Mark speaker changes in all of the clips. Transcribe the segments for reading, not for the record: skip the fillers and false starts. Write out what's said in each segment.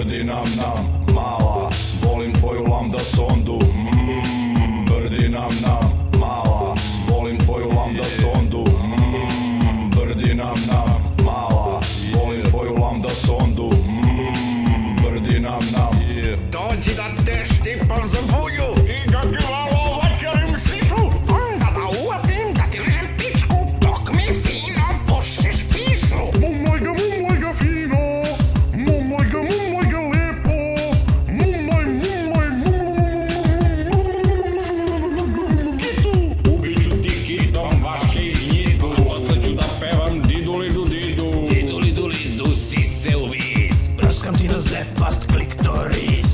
Speaker 1: brdi nam, mala, volim tvoju lambda sondu. Brdi nam, mala, volim tvoju lambda sondu. Brdi nam, mala, volim tvoju lambda sondu. Brdi nam.
Speaker 2: Dođi da te štipam za bulju i da ti malo vaćarim sišu, onda da uvatim da ti ližem pičku dok mi fino pušiš pišu.
Speaker 3: Mumlaj ga fino, mumlaj ga lepo, mumlaj.
Speaker 2: Kitu,
Speaker 4: Ubiću ti kitom vaše i njidu, ostaću da pevam didu-lidu didu.
Speaker 5: Didu lidu si se uvis, praskam ti na zepast kliktoris.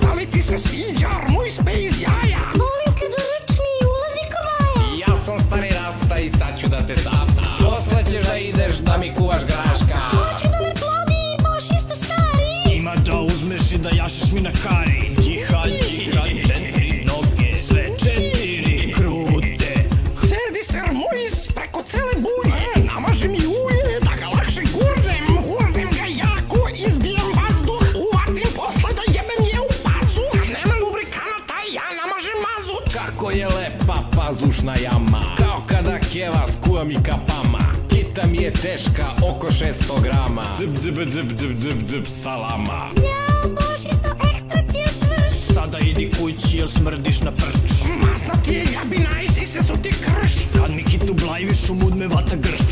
Speaker 2: da li ti se sviđa moj space jaja?
Speaker 6: Volim kad u ručni ulazi kovaja.
Speaker 5: Ja sam stari rasta i sad ću da te zaptam. Posle ćeš da ideš da mi kuvaš graška.
Speaker 6: Hoću da me plodi, baš isto stari.
Speaker 7: Ima da uzmeš i da jašeš mi na kari. Džihad, četiri noge, sve četiri krute.
Speaker 2: Sedi sermuis preko cele bulje, namaži mi ulje da ga lakše gurnem. Gurnem ga jako, izbijem vazduh, uvatim posle da jebem je u pazu. Kad nema lubrikanata ja namažem mazut.
Speaker 5: Kako je lepa pazušna jama, kao kada keva skuva mi kapama. Kita mi je teška oko 600 grama. Zip salama.
Speaker 6: Jao, baš isto ekstra ti je svrš.
Speaker 7: Sada idi kući jer smrdiš na prč.
Speaker 2: Masna ti je jabina i sise su ti krš.
Speaker 7: Kad mi kitu blajviš u mud me vata grč.